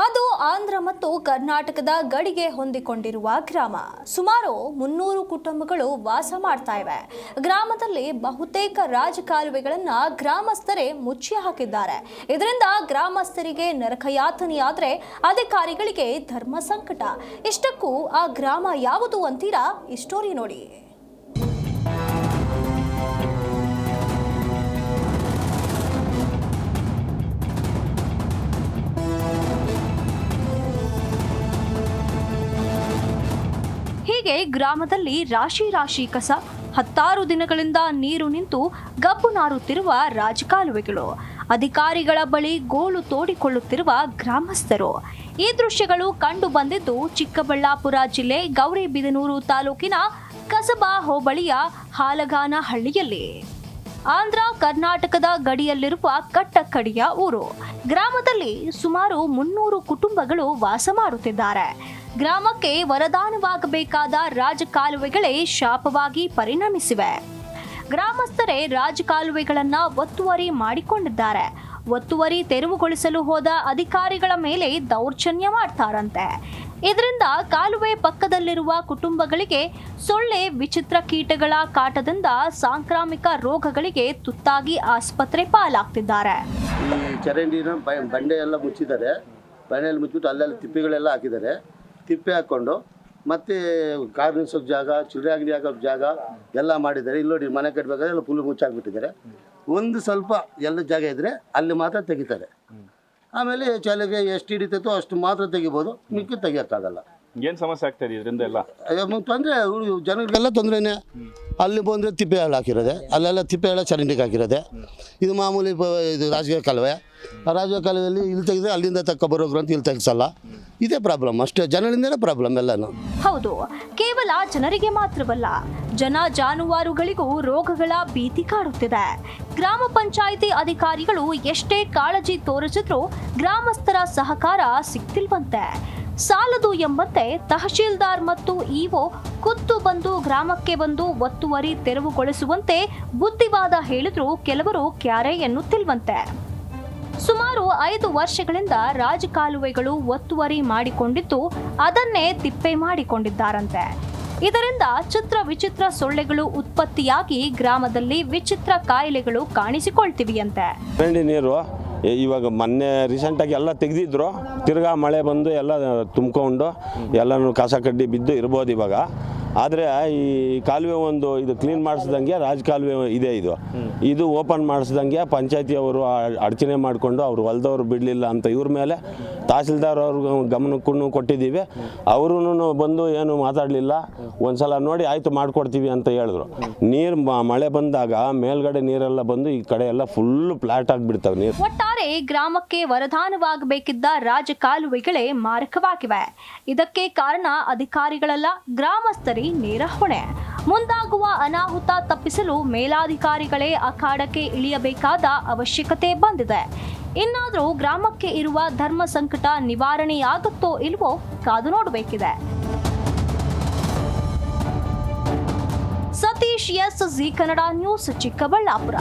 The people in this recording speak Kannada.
ಅದು ಆಂಧ್ರ ಮತ್ತು ಕರ್ನಾಟಕದ ಗಡಿಗೆ ಹೊಂದಿಕೊಂಡಿರುವ ಗ್ರಾಮ. ಸುಮಾರು 300 ಕುಟುಂಬಗಳು ವಾಸ ಮಾಡ್ತಾ ಇವೆ. ಗ್ರಾಮದಲ್ಲಿ ಬಹುತೇಕ ರಾಜಕಾಲುವೆಗಳನ್ನ ಗ್ರಾಮಸ್ಥರೇ ಮುಚ್ಚಿ ಹಾಕಿದ್ದಾರೆ. ಇದರಿಂದ ಗ್ರಾಮಸ್ಥರಿಗೆ ನರಕಯಾತನೆಯಾದ್ರೆ ಅಧಿಕಾರಿಗಳಿಗೆ ಧರ್ಮ ಸಂಕಟ. ಇಷ್ಟಕ್ಕೂ ಆ ಗ್ರಾಮ ಯಾವುದು ಅಂತೀರಾ? ಈ ಸ್ಟೋರಿ ನೋಡಿ. ಹೀಗೆ ಗ್ರಾಮದಲ್ಲಿ ರಾಶಿ ಕಸ, 10 ದಿನಗಳಿಂದ ನೀರು ನಿಂತು ಗಬ್ಬು ನಾರುತ್ತಿರುವ ರಾಜಕಾಲುವೆಗಳು, ಅಧಿಕಾರಿಗಳ ಬಳಿ ಗೋಳು ತೋಡಿಕೊಳ್ಳುತ್ತಿರುವ ಗ್ರಾಮಸ್ಥರು. ಈ ದೃಶ್ಯಗಳು ಕಂಡು ಬಂದಿದ್ದು ಚಿಕ್ಕಬಳ್ಳಾಪುರ ಜಿಲ್ಲೆ ಗೌರಿಬಿದನೂರು ತಾಲೂಕಿನ ಕಸಬಾ ಹೋಬಳಿಯ ಹಾಲಗಾನಹಳ್ಳಿಯಲ್ಲಿ. ಆಂಧ್ರ ಕರ್ನಾಟಕದ ಗಡಿಯಲ್ಲಿರುವ ಕಟ್ಟಕಡಿಯ ಊರು. ಗ್ರಾಮದಲ್ಲಿ ಸುಮಾರು 300 ಕುಟುಂಬಗಳು ವಾಸ ಮಾಡುತ್ತಿದ್ದಾರೆ. ಗ್ರಾಮಕ್ಕೆ ವರದಾನವಾಗಬೇಕಾದ ರಾಜಕಾಲುವೆಗಳೇ ಶಾಪವಾಗಿ ಪರಿಣಮಿಸಿವೆ. ಗ್ರಾಮಸ್ಥರೇ ರಾಜಕಾಲುವೆಗಳನ್ನ ಒತ್ತುವರಿ ಮಾಡಿಕೊಂಡಿದ್ದಾರೆ. ಒತ್ತುವರಿ ತೆರವುಗೊಳಿಸಲು ಹೋದ ಅಧಿಕಾರಿಗಳ ಮೇಲೆ ದೌರ್ಜನ್ಯ ಮಾಡ್ತಾರಂತೆ. ಇದರಿಂದ ಕಾಲುವೆ ಪಕ್ಕದಲ್ಲಿರುವ ಕುಟುಂಬಗಳಿಗೆ ಸೊಳ್ಳೆ, ವಿಚಿತ್ರ ಕೀಟಗಳ ಕಾಟದಿಂದ ಸಾಂಕ್ರಾಮಿಕ ರೋಗಗಳಿಗೆ ತುತ್ತಾಗಿ ಆಸ್ಪತ್ರೆ ಪಾಲಾಗ್ತಿದ್ದಾರೆ. ಈ ಚರಂಡಿನ ಬಂಡೆ ಎಲ್ಲ ಮುಚ್ಚಿದ್ದಾರೆ. ಬಂಡೆಯಲ್ಲಿ ಮುಚ್ಚಿಬಿಟ್ಟು ಅಲ್ಲೆಲ್ಲ ತಿಪ್ಪೆಗಳೆಲ್ಲ ಹಾಕಿದ್ದಾರೆ. ತಿಪ್ಪೆ ಹಾಕ್ಕೊಂಡು ಮತ್ತೆ ಕಾರ್ ನಿಲ್ಸೋಕೆ ಜಾಗ, ಚಿಲ್ಲರೆ ಅಂಗಡಿ ಹಾಕೋಕೆ ಜಾಗ ಎಲ್ಲ ಮಾಡಿದ್ದಾರೆ. ಇಲ್ಲಿ ನೋಡಿ, ಮನೆ ಕಟ್ಟಬೇಕಾದ್ರೆ ಎಲ್ಲ ಫುಲ್ ಮುಚ್ಚಾಕ್ಬಿಟ್ಟಿದ್ದಾರೆ. ಒಂದು ಸ್ವಲ್ಪ ಎಲ್ಲ ಜಾಗ ಇದ್ದರೆ ಅಲ್ಲಿ ಮಾತ್ರ ತೆಗಿತಾರೆ. ಆಮೇಲೆ ಚಾಲೆಗೆ ಎಷ್ಟು ಹಿಡಿತೈತೋ ಅಷ್ಟು ಮಾತ್ರ ತೆಗಿಬೋದು, ಮಿಕ್ಕಿ ತೆಗಿಯೋಕ್ಕಾಗಲ್ಲ. ಏನು ಸಮಸ್ಯೆ ಆಗ್ತದೆ ಇದರಿಂದ? ಎಲ್ಲ ತೊಂದರೆ, ಜನರಿಗೆಲ್ಲ ತೊಂದರೆನೇ. ಅಲ್ಲಿ ಬಂದರೆ ತಿಪ್ಪೆ ಹಳ್ಳ ಹಾಕಿರೋದೆ, ಅಲ್ಲೆಲ್ಲ ತಿಪ್ಪೆ ಹಳ್ಳ ಚರಂಡಿಗೆ ಹಾಕಿರೋದೆ. ಇದು ಮಾಮೂಲಿ ಇದು ರಾಜಕೀಯ ಕಾಲುವೆ. ಆ ರಾಜಕೀಯ ಕಾಲುವೆಯಲ್ಲಿ ಇಲ್ಲಿ ತೆಗೆದ್ರೆ ಅಲ್ಲಿಂದ ತಗೊಬರೋಗ್ರು ಅಂತ ಇಲ್ಲಿ ತೆಗಿಸಲ್ಲ. ಇದೇ ಪ್ರಾಬ್ಲಮ್ ಅಷ್ಟೇ, ಜನರಿಂದಲೇ ಪ್ರಾಬ್ಲಮ್ ಎಲ್ಲನೂ. ಹೌದು, ಕೇವಲ ಜನರಿಗೆ ಮಾತ್ರವಲ್ಲ, ಜನ ಜಾನುವಾರುಗಳಿಗೂ ರೋಗಗಳ ಭೀತಿ ಕಾಡುತ್ತಿದೆ. ಗ್ರಾಮ ಪಂಚಾಯಿತಿ ಅಧಿಕಾರಿಗಳು ಎಷ್ಟೇ ಕಾಳಜಿ ತೋರಿಸಿದ್ರೂ ಗ್ರಾಮಸ್ಥರ ಸಹಕಾರ ಸಿಗ್ತಿಲ್ವಂತೆ. ಸಾಲದು ಎಂಬಂತೆ ತಹಶೀಲ್ದಾರ್ ಮತ್ತು ಇಒ ಖುದ್ದು ಬಂದು ಗ್ರಾಮಕ್ಕೆ ಬಂದು ಒತ್ತುವರಿ ತೆರವುಗೊಳಿಸುವಂತೆ ಬುದ್ಧಿವಾದ ಹೇಳಿದ್ರೂ ಕೆಲವರು ಕ್ಯಾರೆ ಎನ್ನುತ್ತಿಲ್ವಂತೆ. ಸುಮಾರು 5 ವರ್ಷಗಳಿಂದ ರಾಜಕಾಲುವೆಗಳು ಒತ್ತುವರಿ ಮಾಡಿಕೊಂಡಿದ್ದು ಅದನ್ನೇ ತಿಪ್ಪೆ ಮಾಡಿಕೊಂಡಿದ್ದಾರಂತೆ. ಇದರಿಂದ ಚಿತ್ರ ವಿಚಿತ್ರ ಸೊಳ್ಳೆಗಳು ಉತ್ಪತ್ತಿಯಾಗಿ ಗ್ರಾಮದಲ್ಲಿ ವಿಚಿತ್ರ ಕಾಯಿಲೆಗಳು ಕಾಣಿಸಿಕೊಳ್ತಿವೆಯಂತೆ. ನೀರು ಇವಾಗ ಮೊನ್ನೆ ರೀಸೆಂಟಾಗಿ ಎಲ್ಲ ತೆಗೆದಿದ್ರು, ತಿರ್ಗಾ ಮಳೆ ಬಂದು ಎಲ್ಲ ತುಂಬಿಕೊಂಡು ಎಲ್ಲನೂ ಕಸ ಕಡ್ಡಿ ಬಿದ್ದು ಇರ್ಬೋದು ಇವಾಗ. ಆದರೆ ಈ ಕಾಲುವೆ ಒಂದು ಇದು ಕ್ಲೀನ್ ಮಾಡಿಸ್ದಂಗೆ ರಾಜಕಾಲುವೆ ಇದೆ. ಇದು ಓಪನ್ ಮಾಡಿಸ್ದಂಗೆ ಪಂಚಾಯತಿಯವರು ಅಡಚಣೆ ಮಾಡಿಕೊಂಡು ಅವರು ಹೊಲದವ್ರು ಬಿಡಲಿಲ್ಲ ಅಂತ ಇವ್ರ ಮೇಲೆ ತಹಸೀಲ್ದಾರ್ ಅವ್ರಿಗೆ ಗಮನಕ್ಕೂ ಕೊಟ್ಟಿದ್ದೀವಿ. ಅವರು ಬಂದು ಏನು ಮಾತಾಡಲಿಲ್ಲ. ಒಂದು ಸಲ ನೋಡಿ ಆಯಿತು ಮಾಡಿಕೊಡ್ತೀವಿ ಅಂತ ಹೇಳಿದ್ರು. ನೀರು ಮಳೆ ಬಂದಾಗ ಮೇಲ್ಗಡೆ ನೀರೆಲ್ಲ ಬಂದು ಈ ಕಡೆ ಎಲ್ಲ ಫುಲ್ ಫ್ಲಾಟ್ ಆಗಿಬಿಡ್ತವೆ ನೀರು. ಒಟ್ಟಾರೆ ಗ್ರಾಮಕ್ಕೆ ವರದಾನವಾಗಬೇಕಿದ್ದ ರಾಜಕಾಲುವೆಗಳೇ ಮಾರಕವಾಗಿವೆ. ಇದಕ್ಕೆ ಕಾರಣ ಅಧಿಕಾರಿಗಳಲ್ಲ, ಗ್ರಾಮಸ್ಥರೇ ನೇರ ಹೊಣೆ. ಮುಂದಾಗುವ ಅನಾಹುತ ತಪ್ಪಿಸಲು ಮೇಲಾಧಿಕಾರಿಗಳೇ ಅಖಾಡಕ್ಕೆ ಇಳಿಯಬೇಕಾದ ಅವಶ್ಯಕತೆ ಬಂದಿದೆ. ಇನ್ನಾದರೂ ಗ್ರಾಮಕ್ಕೆ ಇರುವ ಧರ್ಮ ಸಂಕಟ ನಿವಾರಣೆಯಾಗುತ್ತೋ ಇಲ್ವೋ ಕಾದು ನೋಡಬೇಕಿದೆ. Satish S, Zee Kannada news, Chikkaballapur.